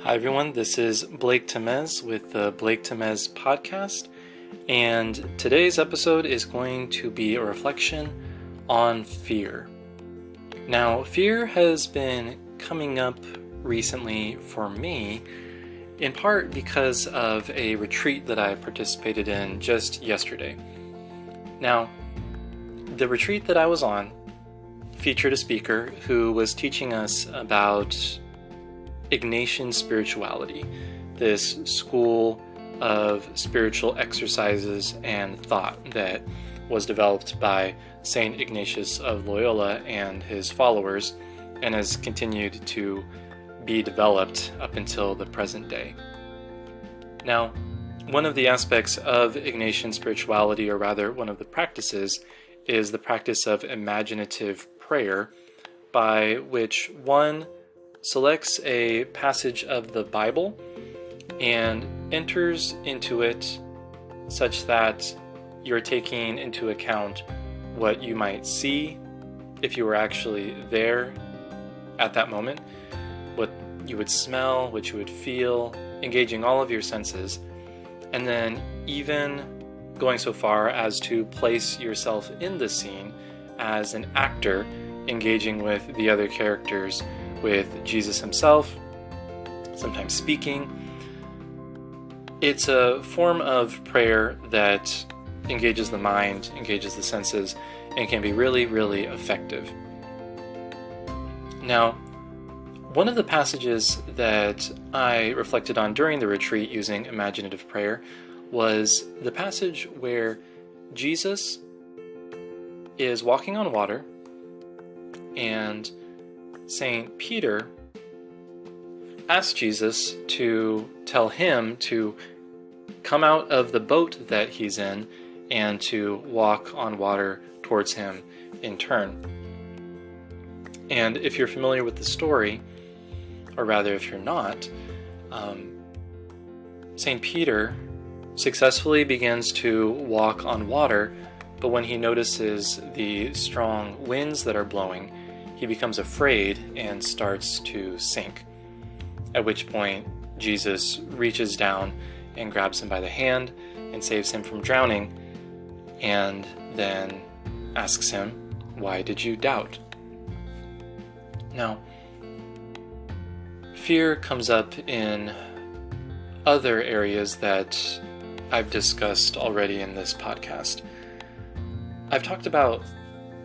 Hi everyone, this is Blake Temez with the Blake Temez podcast, and today's episode is going to be a reflection on fear. Now, fear has been coming up recently for me, in part because of a retreat that I participated in just yesterday. Now, the retreat that I was on featured a speaker who was teaching us about Ignatian spirituality, this school of spiritual exercises and thought that was developed by Saint Ignatius of Loyola and his followers and has continued to be developed up until the present day. Now, one of the aspects of Ignatian spirituality, or rather one of the practices, is the practice of imaginative prayer, by which one selects a passage of the Bible and enters into it such that you're taking into account what you might see if you were actually there at that moment, what you would smell, what you would feel, engaging all of your senses, and then even going so far as to place yourself in the scene as an actor, engaging with the other characters, with Jesus himself, sometimes speaking. It's a form of prayer that engages the mind, engages the senses, and can be really, really effective. Now, one of the passages that I reflected on during the retreat using imaginative prayer was the passage where Jesus is walking on water and Saint Peter asked Jesus to tell him to come out of the boat that he's in and to walk on water towards him in turn. And if you're familiar with the story, or rather if you're not, Saint Peter successfully begins to walk on water, but when he notices the strong winds that are blowing, he becomes afraid and starts to sink, at which point Jesus reaches down and grabs him by the hand and saves him from drowning, and then asks him, "Why did you doubt?" Now, fear comes up in other areas that I've discussed already in this podcast. I've talked about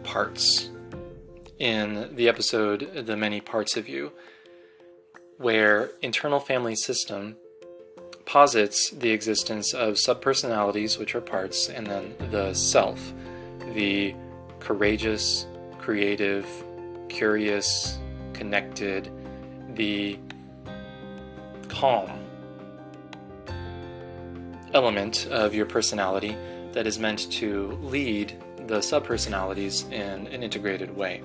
parts in the episode The Many Parts of You, where internal family system posits the existence of subpersonalities, which are parts, and then the self, the courageous, creative, curious, connected, the calm element of your personality that is meant to lead the subpersonalities in an integrated way.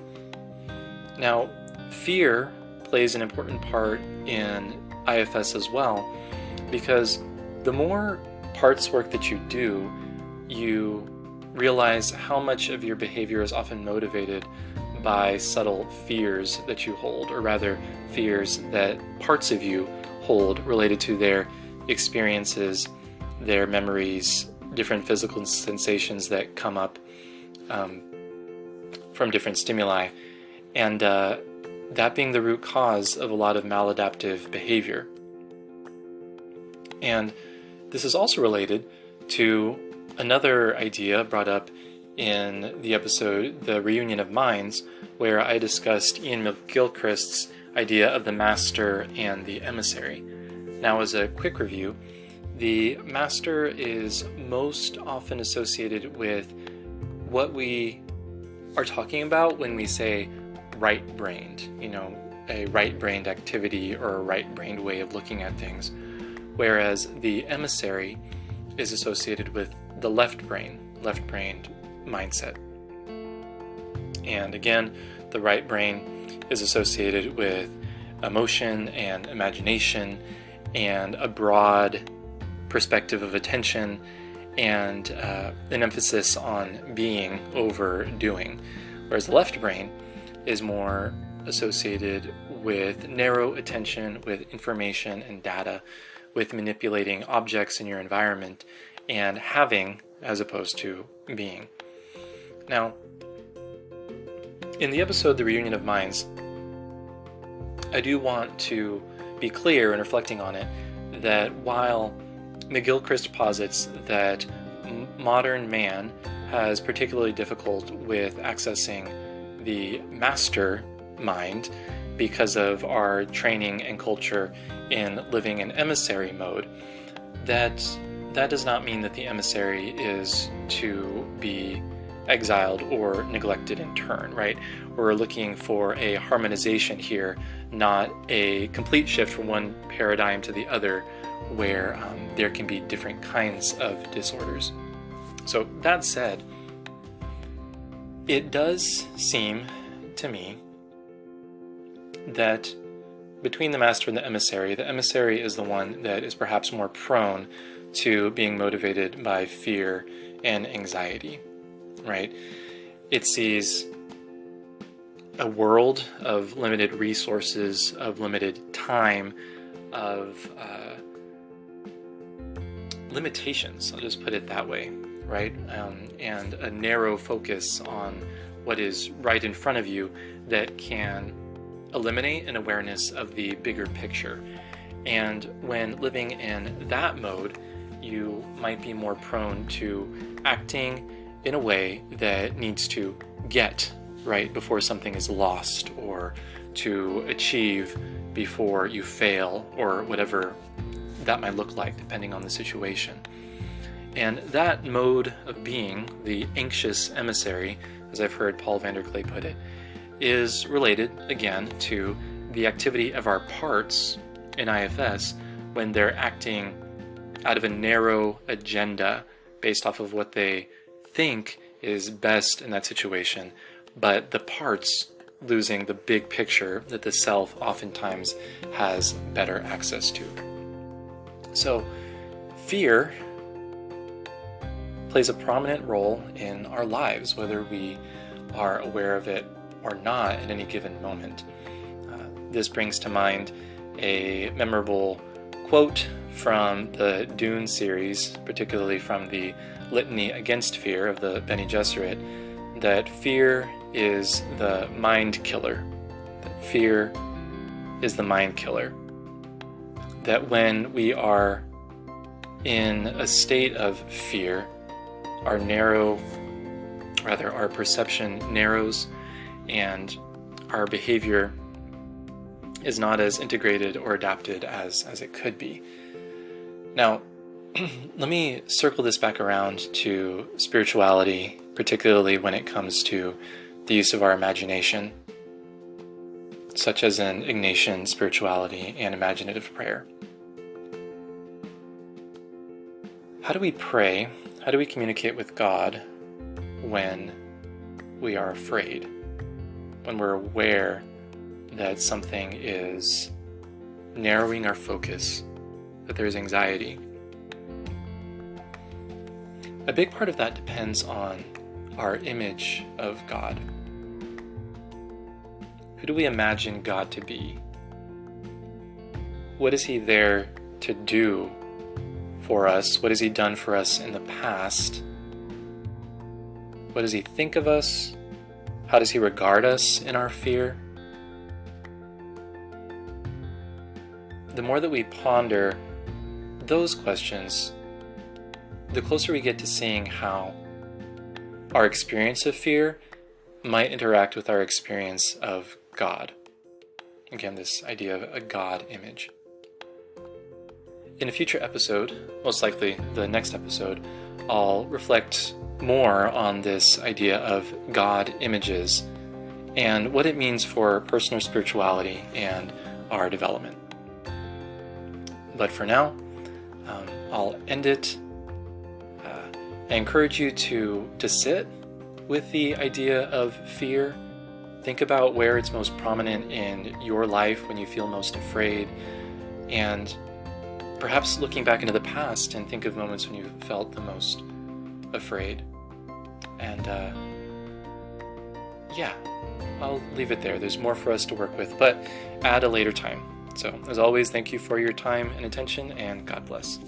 Now, fear plays an important part in IFS as well, because the more parts work that you do, you realize how much of your behavior is often motivated by subtle fears that you hold, or rather fears that parts of you hold related to their experiences, their memories, different physical sensations that come up from different stimuli, and that being the root cause of a lot of maladaptive behavior. And this is also related to another idea brought up in the episode The Reunion of Minds, where I discussed Ian McGilchrist's idea of the master and the emissary. Now, as a quick review, the master is most often associated with what we are talking about when we say right-brained, a right-brained activity or a right-brained way of looking at things, whereas the emissary is associated with the left-brained mindset. And again, the right brain is associated with emotion and imagination and a broad perspective of attention and an emphasis on being over doing, whereas the left brain is more associated with narrow attention, with information and data, with manipulating objects in your environment, and having as opposed to being. Now, in the episode The Reunion of Minds, I do want to be clear in reflecting on it that while McGilchrist posits that modern man has particularly difficult with accessing the master mind because of our training and culture in living in emissary mode, that does not mean that the emissary is to be exiled or neglected in turn, right? We're looking for a harmonization here, not a complete shift from one paradigm to the other, where there can be different kinds of disorders. So that said, it does seem to me that between the master and the emissary is the one that is perhaps more prone to being motivated by fear and anxiety, right? It sees a world of limited resources, of limited time, of limitations, I'll just put it that way, right? And a narrow focus on what is right in front of you that can eliminate an awareness of the bigger picture. And when living in that mode, you might be more prone to acting in a way that needs to get right before something is lost, or to achieve before you fail, or whatever that might look like depending on the situation. And that mode of being, the anxious emissary, as I've heard Paul VanderKlay put it, is related again to the activity of our parts in IFS when they're acting out of a narrow agenda based off of what they think is best in that situation, but the parts losing the big picture that the self oftentimes has better access to. So fear plays a prominent role in our lives, whether we are aware of it or not at any given moment. This brings to mind a memorable quote from the Dune series, particularly from the Litany Against Fear of the Bene Gesserit, that fear is the mind killer. That fear is the mind killer. That when we are in a state of fear, our perception narrows, and our behavior is not as integrated or adapted as it could be. Now, let me circle this back around to spirituality, particularly when it comes to the use of our imagination, such as in Ignatian spirituality and imaginative prayer. How do we pray? How do we communicate with God when we are afraid? When we're aware that something is narrowing our focus, that there's anxiety? A big part of that depends on our image of God. Who do we imagine God to be? What is He there to do for us? What has He done for us in the past? What does He think of us? How does He regard us in our fear? The more that we ponder those questions, the closer we get to seeing how our experience of fear might interact with our experience of God. Again, this idea of a God image. In a future episode, most likely the next episode, I'll reflect more on this idea of God images and what it means for personal spirituality and our development. But for now, I'll end it. I encourage you to sit with the idea of fear. Think about where it's most prominent in your life when you feel most afraid, and perhaps looking back into the past and think of moments when you felt the most afraid. And yeah, I'll leave it there. There's more for us to work with, but at a later time. So, as always, thank you for your time and attention, and God bless.